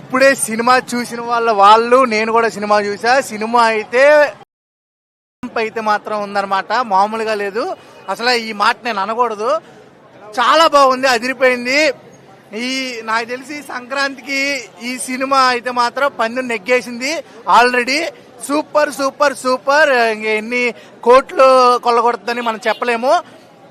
ఇప్పుడే సినిమా చూసిన వాళ్ళు నేను కూడా సినిమా చూసా. సినిమా అయితే మాత్రం ఉందన్నమాట, మామూలుగా లేదు. అసలు ఈ మాట నేను అనకూడదు, చాలా బాగుంది, అదిరిపోయింది. నాకు తెలిసి సంక్రాంతికి ఈ సినిమా అయితే మాత్రం పందెం నెగ్గేసింది ఆల్రెడీ. Super super super. ఎన్ని కోట్లు కొల్లగొడుతుందని మనం చెప్పలేము.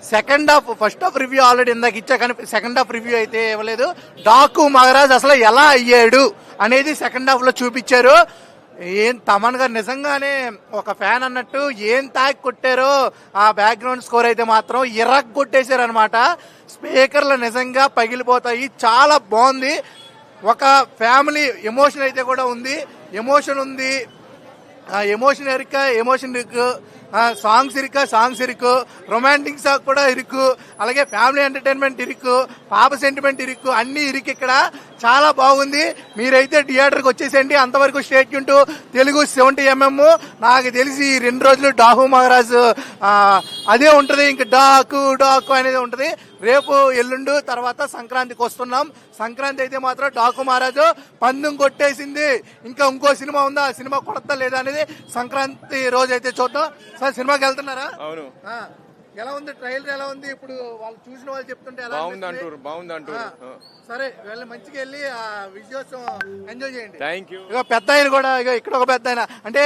Second half, first half review already ఇందాక ఇచ్చా, కానీ సెకండ్ హాఫ్ రివ్యూ అయితే ఇవ్వలేదు. డాకు మగరాజ్ అసలు ఎలా అయ్యాడు అనేది సెకండ్ హాఫ్ లో చూపించారు. తమన్ గారు నిజంగానే ఒక ఫ్యాన్ అన్నట్టు ఏం తాకి కొట్టారో ఆ బ్యాక్గ్రౌండ్ స్కోర్ అయితే మాత్రం ఇరక్ కొట్టేశారు అనమాట. స్పీకర్లు నిజంగా పగిలిపోతాయి, చాలా బాగుంది. ఒక ఫ్యామిలీ ఎమోషన్ అయితే కూడా ఉంది, ఎమోషన్ ఉంది. ఎమోషన్ ఇరుకు, సాంగ్స్ ఇరుకు, రొమాంటిక్ సాంగ్ కూడా ఇరుకు, అలాగే ఫ్యామిలీ ఎంటర్టైన్మెంట్ ఇరుకు, పాప సెంటిమెంట్ ఇరుకు, అన్ని ఇరుకు. ఇక్కడ చాలా బాగుంది. మీరైతే థియేటర్కి వచ్చేసేయండి. అంతవరకు state Yoon to Telugu 70mm. నాకు తెలిసి 2 రోజులు డాకు మహారాజ్ అదే ఉంటది, ఇంకా డాకు అనేది ఉంటది. రేపు ఎల్లుండు తర్వాత సంక్రాంతికి వస్తున్నాం. సంక్రాంతి అయితే మాత్రం డాకు మహారాజు పందెం కొట్టేసింది. ఇంకా ఇంకో సినిమా ఉందా, ఆ సినిమా కొడతా లేదా అనేది సంక్రాంతి రోజు అయితే చూద్దాం. సార్ సినిమాకి వెళ్తున్నారా? అవును. ఎలా ఉంది ట్రైలర్, ఎలా ఉంది? ఇప్పుడు వాళ్ళు చూసిన వాళ్ళు చెప్తుంటే ఎలా బాగుంది అంటారు. సరే వెళ్ళి మంచిగా వెళ్ళి ఆ విజయోత్సవం ఎంజాయ్ చేయండి. Thank you. ఇక పెద్ద ఆయన కూడా, ఇక ఇక్కడ ఒక పెద్ద ఆయన అంటే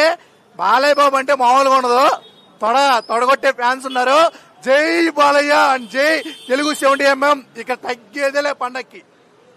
బాలయ్య బాబు అంటే మామూలుగా ఉండదు, తొడగొట్టే ఫ్యాన్స్ ఉన్నారు. జై బాలయ్య అండ్ జై తెలుగు 70mm. ఇక తగ్గేదేలే పండక్కి.